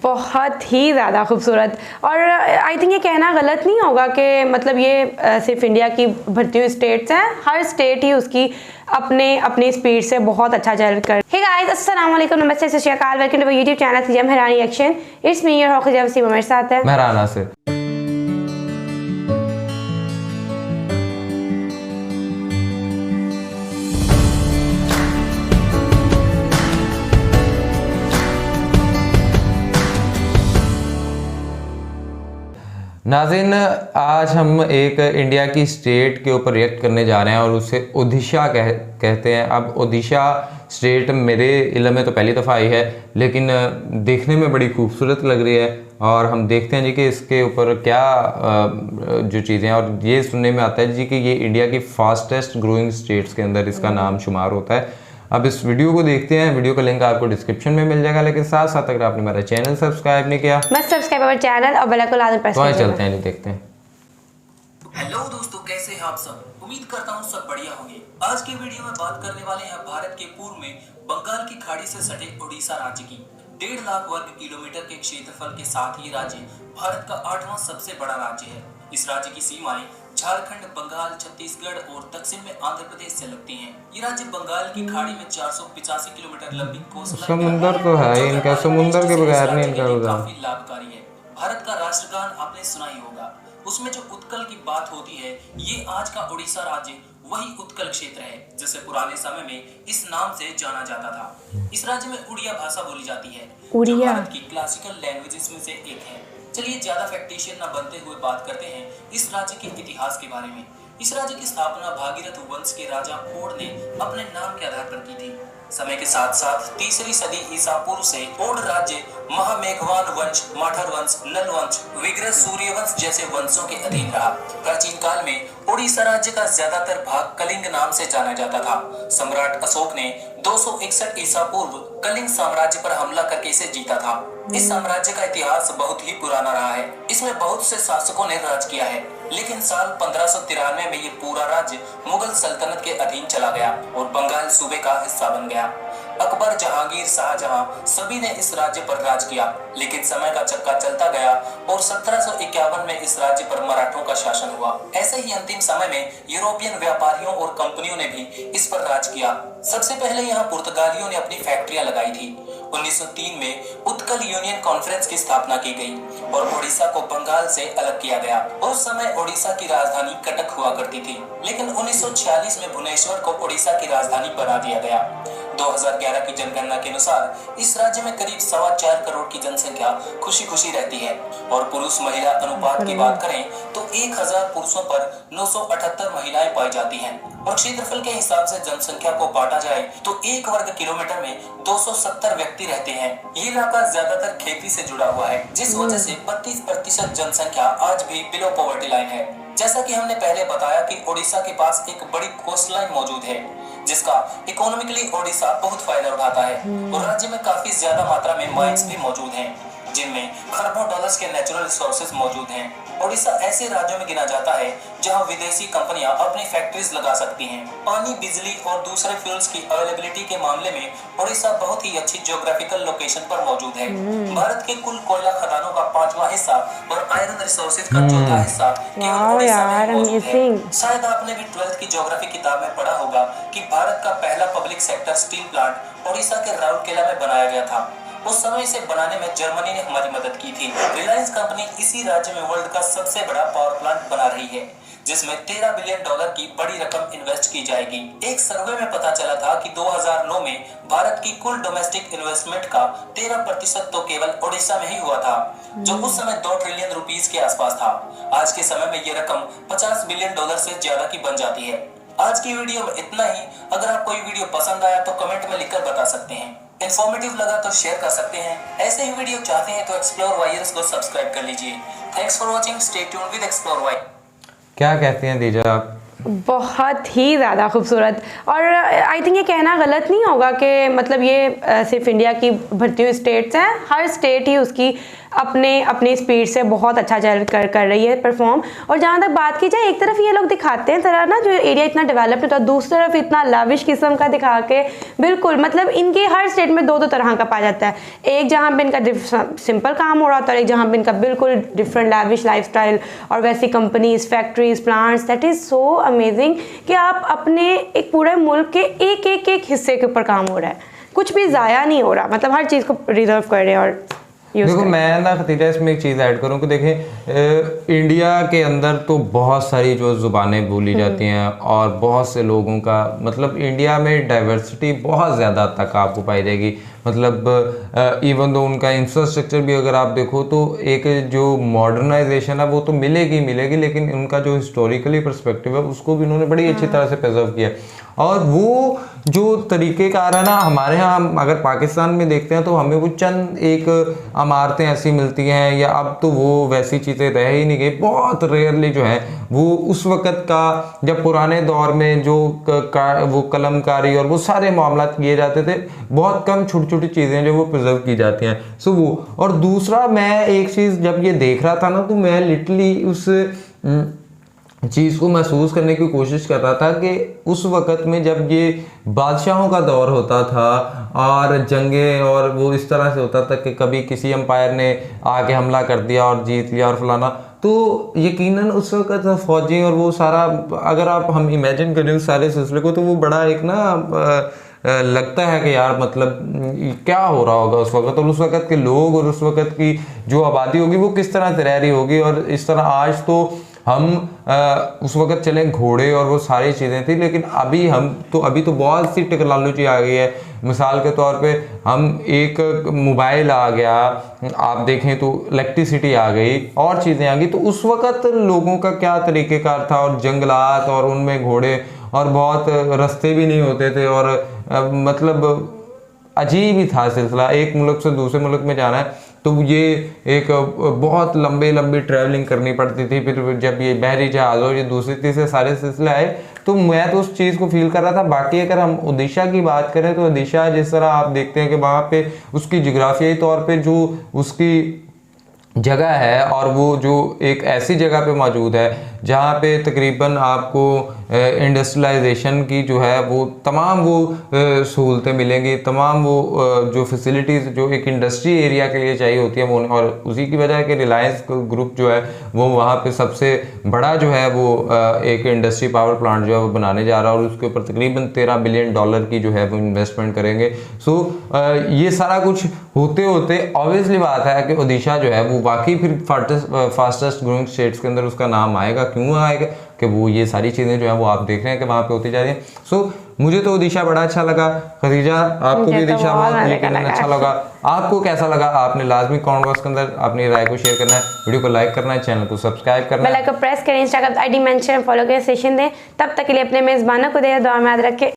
बहुत ही ज़्यादा खूबसूरत। और आई थिंक ये कहना गलत नहीं होगा कि मतलब ये सिर्फ इंडिया की भरती हुई स्टेट्स हैं, हर स्टेट ही उसकी अपने अपनी स्पीड से बहुत अच्छा चल कर। हे गाइस, अस्सलाम वालेकुम, नमस्ते, सत श्री अकाल, welcome to my YouTube channel Khiza Mehrani action. It's me your Khiza Wasim, मेरे साथ है मेहराना से। नाज़रीन, आज हम एक इंडिया की स्टेट के ऊपर रिएक्ट करने जा रहे हैं और उसे ओडिशा कहते हैं। अब ओडिशा स्टेट मेरे इल्म में तो पहली दफ़ा आई है, लेकिन देखने में बड़ी खूबसूरत लग रही है। और हम देखते हैं जी कि इसके ऊपर क्या जो चीज़ें हैं, और ये सुनने में आता है जी कि ये इंडिया की फास्टेस्ट ग्रोइंग स्टेट्स के अंदर इसका नाम शुमार होता है। अब इस वीडियो को देखते हैं। वीडियो का लिंक आपको डिस्क्रिप्शन में मिल जाएगा, लेकिन साथ साथ अगर आपने मेरा चैनल सब्सक्राइब नहीं किया, मस्ट सब्सक्राइब अवर चैनल और बेल आइकन लाजमी प्रेस तो कीजिएगा। चलते हैं, देखते हैं। हेलो दोस्तों, कैसे हैं आप सब? उम्मीद करता हूँ सब बढ़िया होंगे। आज की वीडियो में बात करने वाले हैं भारत के पूर्व में बंगाल की खाड़ी से सटे ओडिशा राज्य की। 1.5 लाख वर्ग किलोमीटर के क्षेत्रफल के साथ ये राज्य भारत का 8वां सबसे बड़ा राज्य है। इस राज्य की सीमाएं झारखंड, बंगाल, छत्तीसगढ़ और दक्षिण में आंध्र प्रदेश से लगती हैं। ये राज्य बंगाल की खाड़ी में 485 किलोमीटर लंबी कोस्टलाइन समुंदर तो है इनका, समुंदर के बगैर नहीं इनका गुजारा। काफी लाभकारी है। भारत का राष्ट्रगान आपने सुना ही होगा, उसमें जो उत्कल की बात होती है, ये आज का ओडिशा राज्य वही उत्कल क्षेत्र है जिसे पुराने समय में इस नाम से जाना जाता था। इस राज्य में उड़िया भाषा बोली जाती है, जो भारत की क्लासिकल लैंग्वेजेस में से एक है। चलिए ज्यादा फैक्टिशियन न बनते हुए बात करते हैं इस राज्य के इतिहास के बारे में। इस राज्य की स्थापना भागीरथ वंश के राजा ओड ने अपने नाम के आधार पर की थी। समय के साथ साथ 3री सदी ईसा पूर्व से ओड राज्य महामेघवान वंश, माठर वंश, नल वंश, विग्रह सूर्यवंश जैसे वंशों के अधीन रहा। प्राचीन काल में ओडिशा राज्य का ज्यादातर भाग कलिंग नाम से जाना जाता था। सम्राट अशोक ने 261 ईसा पूर्व कलिंग साम्राज्य पर हमला करके इसे जीता था। इस साम्राज्य का इतिहास बहुत ही पुराना रहा है। इसमें बहुत से शासकों ने राज किया है, लेकिन साल 1593 में ये पूरा राज्य मुगल सल्तनत के अधीन चला गया और बंगाल सूबे का हिस्सा बन गया। अकबर, जहांगीर, शाहजहां सभी ने इस राज्य पर राज किया, लेकिन समय का चक्का चलता गया और 1751 में इस राज्य पर मराठों का शासन हुआ। ऐसे ही अंतिम समय में यूरोपियन व्यापारियों और कंपनियों ने भी इस पर राज किया। सबसे पहले यहाँ पुर्तगालियों ने अपनी फैक्ट्रियां लगाई थी। 1903 में उत्कल यूनियन कॉन्फ्रेंस की स्थापना की गई और ओडिशा को बंगाल से अलग किया गया। उस समय ओडिशा की राजधानी कटक हुआ करती थी, लेकिन 1946 में भुवनेश्वर को ओडिशा की राजधानी बना दिया गया। 2011 की जनगणना के अनुसार इस राज्य में करीब 4.25 करोड़ की जनसंख्या खुशी खुशी रहती है। और पुरुष महिला अनुपात की बात करें तो 1000 पुरुषों पर 978 महिलाएं पाई जाती हैं। और क्षेत्रफल के हिसाब से जनसंख्या को बांटा जाए तो 1 वर्ग किलोमीटर में 270 व्यक्ति रहते हैं। ये इलाका ज्यादातर खेती से जुड़ा हुआ है, जिस वजह से 32% जनसंख्या आज भी बिलो पॉवर्टी लाइन है। जैसा कि हमने पहले बताया कि ओडिशा के पास एक बड़ी कोस्ट लाइन मौजूद है, जिसका इकोनॉमिकली ओडिशा बहुत फायदा उठाता है। और राज्य में काफी ज्यादा मात्रा में माइंस भी मौजूद हैं, जिनमें खरबों डॉलर्स के नेचुरल रिसोर्सेज मौजूद हैं। ओडिशा ऐसे राज्यों में गिना जाता है जहां विदेशी कंपनियां अपनी फैक्ट्रीज लगा सकती हैं। पानी, बिजली और दूसरे फ्यूल्स की अवेलेबिलिटी के मामले में ओडिशा बहुत ही अच्छी ज्योग्राफिकल लोकेशन पर मौजूद है। भारत के कुल कोयला खदानों का 5वां हिस्सा और आयरन रिसोर्सेज का 4था हिस्सा केवल ओडिशा में मौजूद है। शायद आपने भी 12th की ज्योग्राफी किताब में पढ़ा होगा कि भारत का पहला public sector steel plant Odisha के राउरकेला में बनाया गया था। उस समय इसे बनाने में जर्मनी ने हमारी मदद की थी। रिलायंस कंपनी इसी राज्य में वर्ल्ड का सबसे बड़ा पावर प्लांट बना रही है, जिसमें $13 बिलियन की बड़ी रकम इन्वेस्ट की जाएगी। एक सर्वे में पता चला था कि 2009 में भारत की कुल डोमेस्टिक इन्वेस्टमेंट का 13% तो केवल ओडिशा में ही हुआ था, जो उस समय 2 ट्रिलियन रुपीस के आसपास था। आज के समय में ये रकम $50 बिलियन से ज्यादा की बन जाती है। आज की वीडियो में इतना ही। अगर आपको ये वीडियो पसंद आया तो कमेंट में लिखकर बता सकते हैं। इन्फॉर्मेटिव लगा तो शेयर कर सकते हैं। ऐसे ही वीडियो चाहते हैं तो एक्सप्लोर वायर्स को सब्सक्राइब कर लीजिए। Thanks for watching, stay tuned with explore wire. क्या कहते हैं दीजा आप? बहुत ही ज़्यादा खूबसूरत। और आई थिंक ये कहना गलत नहीं होगा कि मतलब ये सिर्फ इंडिया की भरती हुई स्टेट्स हैं, हर स्टेट ही उसकी अपने स्पीड से बहुत अच्छा कर रही है परफॉर्म। और जहाँ तक बात की जाए, एक तरफ ये लोग दिखाते हैं तरह ना जो एरिया इतना डेवलप नहीं होता, दूसरी तरफ इतना लाविश किस्म का दिखा के बिल्कुल मतलब इनके हर स्टेट में दो तरह का पाया जाता है। एक जहाँ पे इनका सिंपल काम हो रहा था और एक जहाँ पे इनका बिल्कुल डिफरेंट लाविश लाइफस्टाइल और वैसी companies, factories, plants. That is so amazing कि आप अपने एक पूरे मुल्क के एक हिस्से के ऊपर काम हो रहा है, कुछ भी ज़ाया नहीं हो रहा, मतलब हर चीज़ को रिजर्व कर रहे हैं और देखो मैं ना खतीजा इसमें एक चीज़ ऐड करूँ कि देखें इंडिया के अंदर तो बहुत सारी जो ज़ुबानें बोली जाती हैं और बहुत से लोगों का मतलब इंडिया में डाइवर्सिटी बहुत ज़्यादा तक आपको पाई जाएगी। मतलब इवन दो उनका इंफ्रास्ट्रक्चर भी अगर आप देखो तो एक जो मॉडर्नाइजेशन है वो तो मिलेगी, लेकिन उनका जो हिस्टोरिकली पर्सपेक्टिव है उसको भी उन्होंने बड़ी अच्छी तरह से प्रिजर्व किया। और वो जो तरीक़ेकार है ना, हमारे यहाँ हम अगर पाकिस्तान में देखते हैं तो हमें वो चंद एक इमारतें ऐसी मिलती हैं, या अब तो वो वैसी चीज़ें रह ही नहीं गई, बहुत रेयरली जो है वो उस वक़्त का जब पुराने दौर में जो वो कलमकारी और वो सारे मामला किए जाते थे, बहुत कम छोटी छोटी चीज़ें जो वो प्रिजर्व की जाती हैं। सो वो, और दूसरा मैं एक चीज़ जब ये देख रहा था ना तो मैं लिटरली उस चीज़ को महसूस करने की कोशिश कर रहा था कि उस वक़्त में जब ये बादशाहों का दौर होता था और जंगें और वो इस तरह से होता था कि कभी किसी एम्पायर ने आके हमला कर दिया और जीत लिया और फलाना, तो यकीनन उस वक़्त फ़ौजी और वो सारा अगर हम इमेजिन करें उस सारे सिलसिले को तो वो बड़ा एक ना लगता है कि यार मतलब क्या हो रहा होगा उस वक़्त, और उस वक़्त के लोग और उस वक़्त की जो आबादी होगी वो किस तरह से रह रही होगी। और इस तरह आज तो हम उस वक़्त चले घोड़े और वो सारी चीज़ें थी, लेकिन अभी तो बहुत सी टेक्नोलॉजी आ गई है। मिसाल के तौर पे हम एक मोबाइल आ गया, आप देखें तो इलेक्ट्रिसिटी आ गई और चीज़ें आ गई। तो उस वक़्त लोगों का क्या तरीक़ेकार था, और जंगलात और उनमें घोड़े और बहुत रास्ते भी नहीं होते थे, और मतलब अजीब ही था सिलसिला। एक मुल्क से दूसरे मुल्क में जाना है तो ये एक बहुत लंबी ट्रैवलिंग करनी पड़ती थी। फिर जब ये बहरी जहाज़ और ये दूसरी तीसरे सारे सिलसिले आए तो मैं तो उस चीज़ को फील कर रहा था। बाकी अगर हम ओडिशा की बात करें तो ओडिशा जिस तरह आप देखते हैं कि वहाँ पे उसकी जोग्राफियाई तौर पे जो उसकी जगह है, और वो जो एक ऐसी जगह पे मौजूद है जहाँ पे तकरीबन आपको इंडस्ट्रियलाइजेशन की जो है वो तमाम वो सहूलतें मिलेंगी, तमाम वो जो फैसिलिटीज़ जो एक इंडस्ट्री एरिया के लिए चाहिए होती है वो, और उसी की वजह है कि रिलायंस ग्रुप जो है वो वहाँ पे सबसे बड़ा जो है वो एक इंडस्ट्री पावर प्लांट जो है वो बनाने जा रहा है, और उसके ऊपर तकरीबन $13 बिलियन की जो है वो इन्वेस्टमेंट करेंगे। सो ये सारा कुछ होते होते ऑब्वियसली बात है कि ओडिशा जो है वो वाकई फिर फास्टेस्ट ग्रोइंग स्टेट्स के अंदर उसका नाम आएगा। क्यों आएगा कि वो ये सारी चीज़ें जो है वो आप देख रहे हैं कि वहाँ पे होती जा रही हैं। सो मुझे तो ओडिशा बड़ा अच्छा लगा। खदीजा आपको भी ओडिशा बहुत यकीनन अच्छा लगा। आपको कैसा लगा आपने लाजमी कमेंट बॉक्स के अंदर अपनी राय को शेयर करना है, वीडियो को लाइक करना है, चैनल को सब्सक्राइब करना है, बेल आइकन प्रेस करें, इंस्टाग्राम आईडी मेंशन फॉलो करें, सेशन दें। तब तक के लिए अपने मेज़बानों को दुआ में याद रखें।